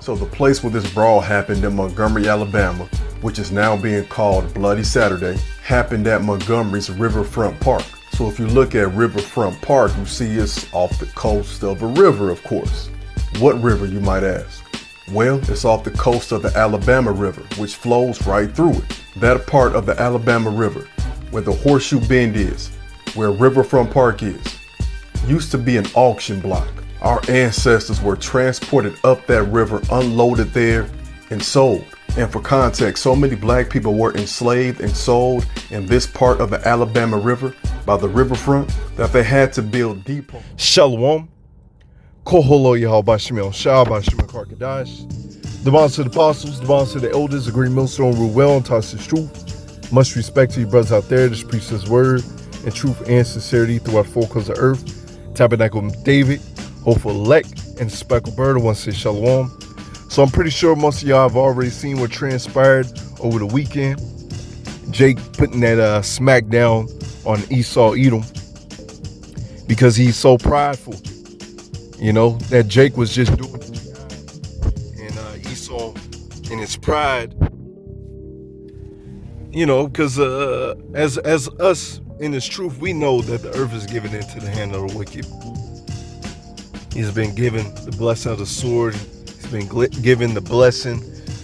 So the place where this brawl happened in Montgomery, Alabama, which is now being called Bloody Saturday, happened at Montgomery's Riverfront Park. So if you look at Riverfront Park, you see it's off the coast of a river, of course. What river, you might ask? Well, it's off the coast of the Alabama River, which flows right through it. That part of the Alabama River, where the Horseshoe Bend is, where Riverfront Park is, used to be an auction block. Our ancestors were transported up that river, unloaded there, and sold. And for context, so many black people were enslaved and sold in this part of the Alabama River by the riverfront that they had to build depots. Shalom. Koholo Yahabashim El Shabashim Karkadash. The bonds to the apostles, the bonds to the elders, the green millstone rule well and toss the truth. Much respect to you brothers out there. This preach his word in truth and sincerity throughout the four corners of earth. Tabernacle with David, hopeful elect, and speckled bird. I want to say shalom. So I'm pretty sure most of y'all have already seen what transpired over the weekend. Jake putting that smack down on Esau Edom because he's so prideful. You know, that Jake was just doing it to the guy. And Esau, in his pride, you know, because as us in his truth, we know that the earth is given into the hand of the wicked. He's been given the blessing of the sword. He's been given the blessing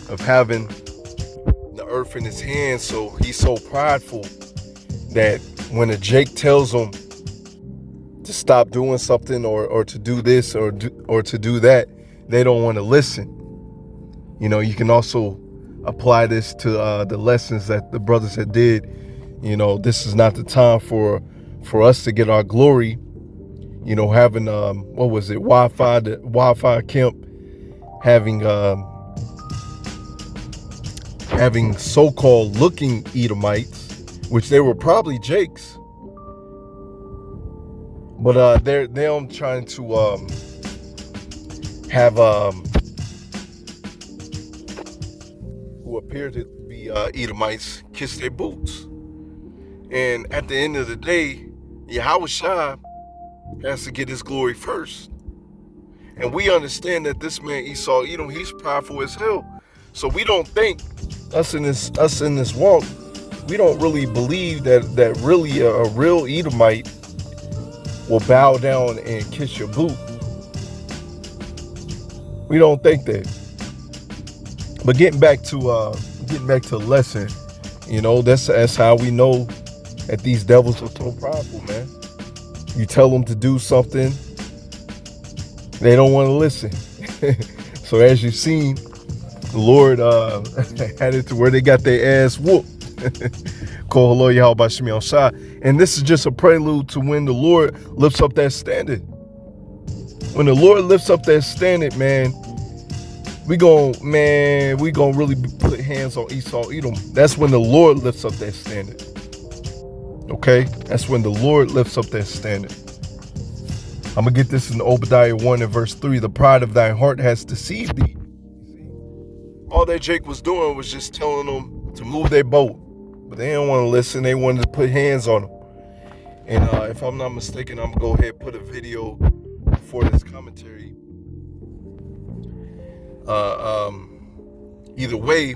of having the earth in his hand. So he's so prideful that when a Jake tells him to stop doing something or to do this or to do that, they don't want to listen. You know, you can also apply this to the lessons that the brothers had did. You know, this is not the time for us to get our glory. You know, having what was it, Wi-Fi Kemp having so-called looking Edomites, which they were probably Jake's. But they're trying to have who appear to be Edomites kiss their boots. And at the end of the day, Yahushua has to get his glory first. And we understand that this man Esau Edom, he's prideful as hell. So we don't think us in this walk, we don't really believe that really a real Edomite will bow down and kiss your boot. We don't think that. But getting back to the lesson, you know, that's how we know that these devils are so prideful, man. You tell them to do something, they don't want to listen. So as you've seen, the Lord had it to where they got their ass whooped. And this is just a prelude to when the Lord lifts up that standard. When the Lord lifts up that standard, man, we gonna really put hands on Esau Edom. That's when the Lord lifts up that standard. Okay? That's when the Lord lifts up that standard. I'm going to get this in Obadiah 1 and verse 3. The pride of thine heart has deceived thee. All that Jake was doing was just telling them to move their boat. But they didn't want to listen. They wanted to put hands on them. And if I'm not mistaken, I'm going to go ahead and put a video for this commentary. Either way,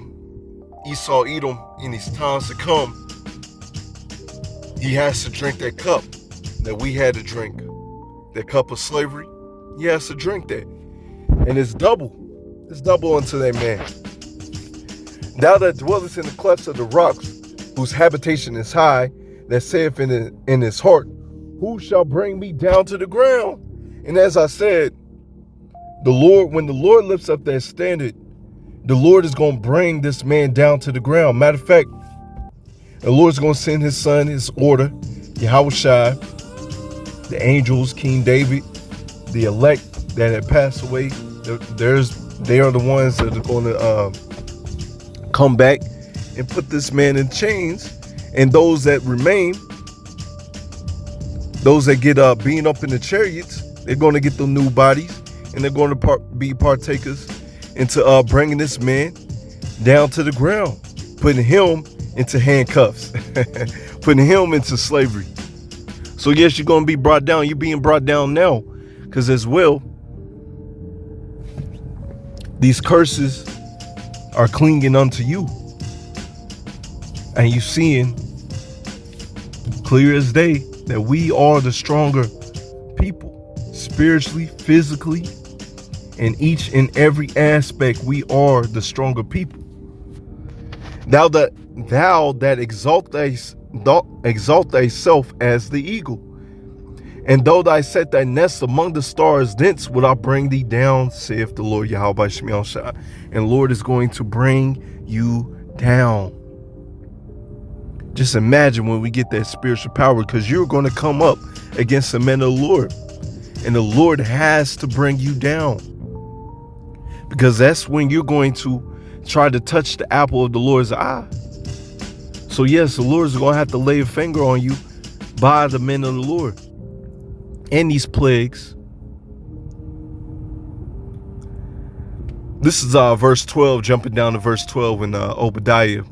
Esau Edom, in these times to come, he has to drink that cup that we had to drink. That cup of slavery. He has to drink that. And it's double. It's double unto that man. Thou that dwellest in the clefts of the rocks, whose habitation is high, that saith in his heart, who shall bring me down to the ground? And as I said, when the Lord lifts up that standard, the Lord is going to bring this man down to the ground. Matter of fact, the Lord's going to send his son, his order, Yahushua, the angels, King David, the elect that had passed away. They are the ones that are going to come back and put this man in chains. And those that remain, those that get beaten up in the chariots, they're going to get the new bodies, and they're going to be partakers into bringing this man down to the ground, putting him into handcuffs, putting him into slavery. So yes, you're going to be brought down. You're being brought down now, because as well, These curses are clinging unto you. And you seeing clear as day that we are the stronger people, spiritually, physically, in each and every aspect. We are the stronger people. Thou that exalt thyself as the eagle, and though thy set thy nest among the stars, thence will I bring thee down, saith the Lord Yahweh Shemiel Shah. And Lord is going to bring you down. Just imagine when we get that spiritual power, because you're going to come up against the men of the Lord. And the Lord has to bring you down, because that's when you're going to try to touch the apple of the Lord's eye. So yes, the Lord is going to have to lay a finger on you by the men of the Lord. And these plagues. This is verse 12, jumping down to verse 12 in Obadiah.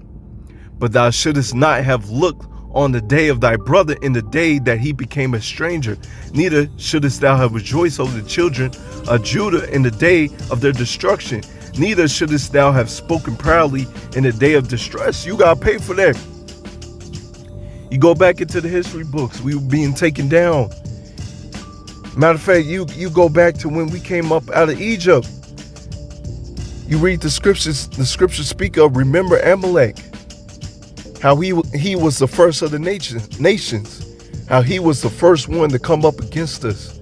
But thou shouldest not have looked on the day of thy brother in the day that he became a stranger. Neither shouldest thou have rejoiced over the children of Judah in the day of their destruction. Neither shouldest thou have spoken proudly in the day of distress. You got to pay for that. You go back into the history books. We were being taken down. Matter of fact, you go back to when we came up out of Egypt. You read the scriptures speak of, remember Amalek, how he was the first of the nations, how he was the first one to come up against us.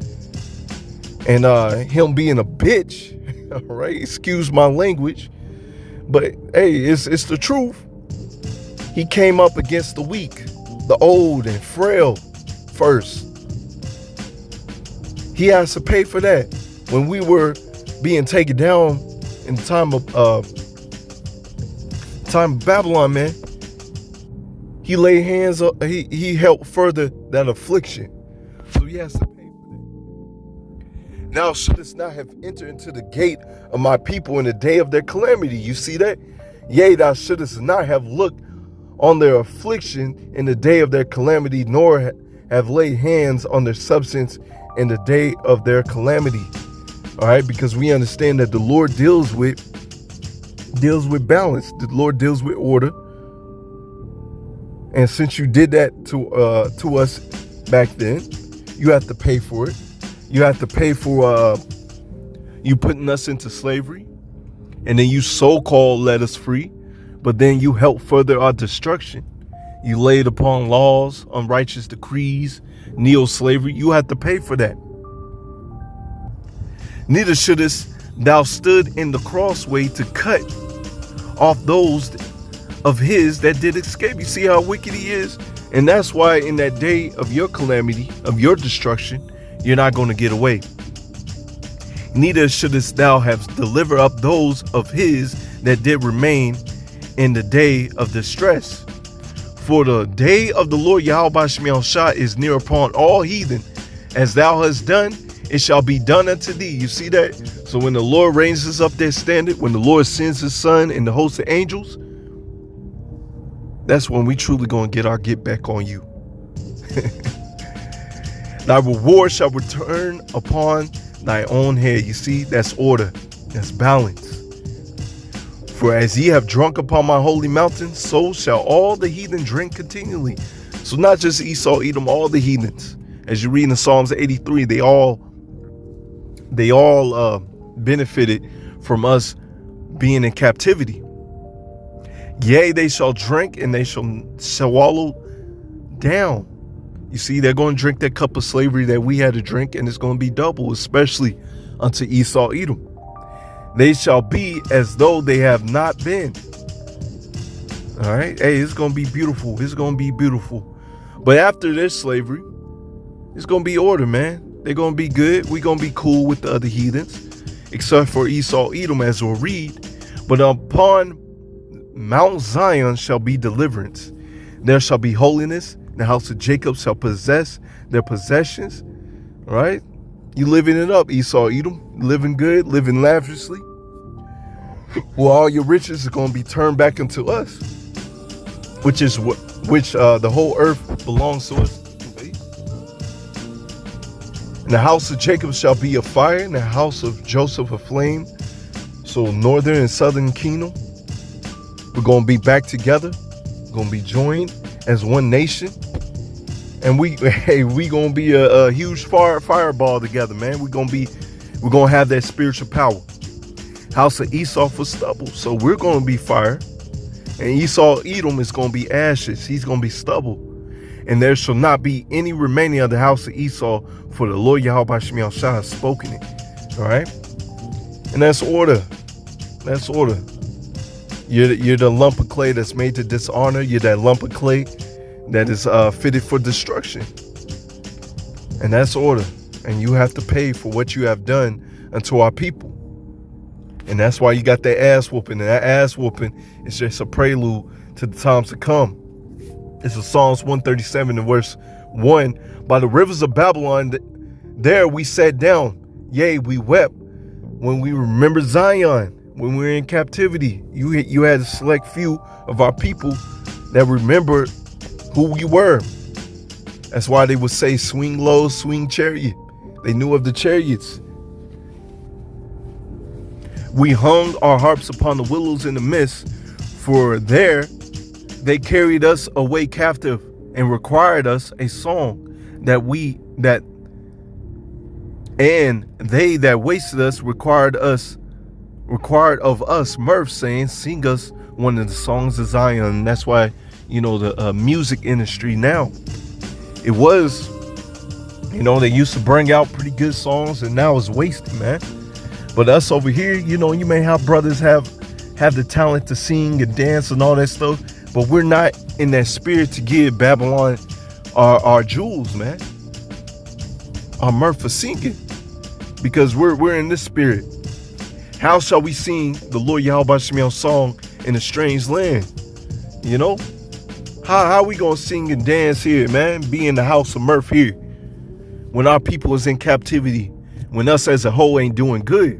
And him being a bitch, all right, excuse my language, but hey, it's the truth. He came up against the weak, the old and frail first. He has to pay for that. When we were being taken down in the time of Babylon, man, he laid hands up, he helped further that affliction. So he has to pay for that. Now shouldest not have entered into the gate of my people in the day of their calamity. You see that? Yea, thou shouldest not have looked on their affliction in the day of their calamity, nor have laid hands on their substance in the day of their calamity. All right, because we understand that the Lord deals with balance. The Lord deals with order. And since you did that to us back then, you have to pay for it. You have to pay for you putting us into slavery, and then you so-called let us free, but then you helped further our destruction. You laid upon laws, unrighteous decrees, neo-slavery. You have to pay for that. Neither shouldest thou stood in the crossway to cut off those of his that did escape. You see how wicked he is? And that's why in that day of your calamity, of your destruction, you're not going to get away. Neither shouldest thou have delivered up those of his that did remain in the day of distress. For the day of the Lord Yahweh Shemiel Shah is near upon all heathen. As thou hast done, it shall be done unto thee. You see that? So when the Lord raises up their standard, when the Lord sends his son and the host of angels, that's when we truly going to get our get back on you. Thy reward shall return upon thy own head. You see, that's order. That's balance. For as ye have drunk upon my holy mountain, so shall all the heathen drink continually. So not just Esau, Edom, all the heathens. As you read in Psalms 83, they all benefited from us being in captivity. Yea, they shall drink and they shall swallow down. You see, they're going to drink that cup of slavery that we had to drink, and it's going to be double, especially unto Esau, Edom. They shall be as though they have not been. All right. Hey, it's going to be beautiful. It's going to be beautiful. But after this slavery, it's going to be order, man. They're going to be good. We're going to be cool with the other heathens, except for Esau, Edom, as we'll read. But upon Mount Zion shall be deliverance. There shall be holiness. The house of Jacob shall possess their possessions. All right. You living it up, Esau, Edom. Living good, living lavishly. Well, all your riches are going to be turned back into us, which the whole earth belongs to us. And the house of Jacob shall be a fire, and the house of Joseph a flame. So Northern and Southern Kingdom, we're going to be back together. We're going to be joined as one nation. And we going to be a huge fireball together, man. We're going to have that spiritual power. House of Esau for stubble. So we're going to be fire. And Esau, Edom, is going to be ashes. He's going to be stubble. And there shall not be any remaining of the house of Esau, for the Lord Yahweh Shem Yahushua has spoken it. All right? And that's order. That's order. You're the lump of clay that's made to dishonor. You're that lump of clay that is fitted for destruction. And that's order. And you have to pay for what you have done unto our people. And that's why you got that ass whooping. And that ass whooping is just a prelude to the times to come. It's a Psalms 137 and verse 1. By the rivers of Babylon, there we sat down. Yea, we wept when we remembered Zion, when we were in captivity. You had a select few of our people that remembered who we were. That's why they would say, swing low, swing chariot. They knew of the chariots. We hung our harps upon the willows in the mist, for there they carried us away captive and required us a song and they that wasted us required of us mirth, saying, sing us one of the songs of Zion. And that's why, the music industry now, it was, they used to bring out pretty good songs, and now it's wasted, man. But us over here, you may have brothers have the talent to sing and dance and all that stuff, but we're not in that spirit to give Babylon our jewels, man. Our mirth for singing, because we're in this spirit. How shall we sing the Lord Yahweh Shemiel's song in a strange land? How we gonna sing and dance here, man? Be in the house of mirth here when our people is in captivity, when us as a whole ain't doing good.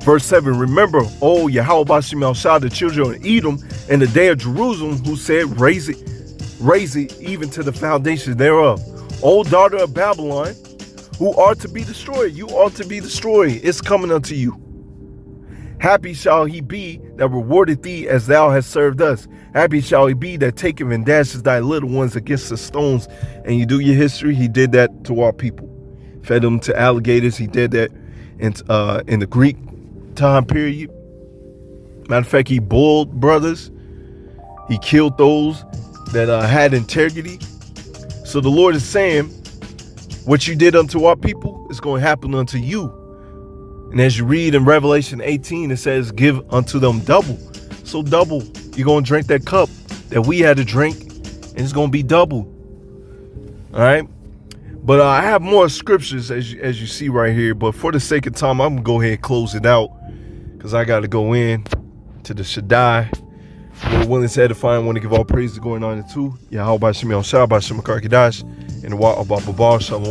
Verse 7, remember, O Yahweh Shemiel Shah, the children of Edom, in the day of Jerusalem, who said, raise it even to the foundation thereof. O daughter of Babylon, who are to be destroyed. You are to be destroyed. It's coming unto you. Happy shall he be that rewardeth thee as thou hast served us. Happy shall he be that taketh and dashes thy little ones against the stones. And you do your history. He did that to our people. Fed them to alligators. He did that in the Greek time period. Matter of fact, he boiled brothers. He killed those that had integrity. So the Lord is saying, what you did unto our people is going to happen unto you. And as you read in Revelation 18, it says, give unto them double. So double, you're going to drink that cup that we had to drink, and it's going to be double. All right. But I have more scriptures as you see right here. But for the sake of time, I'm going to go ahead and close it out, because I got to go in to the Shaddai. Lord willing, to edify, and want to give all praise to going on to Yahweh Shemiel Shah, Shem Karkadash, and the Wa Abba Shalom.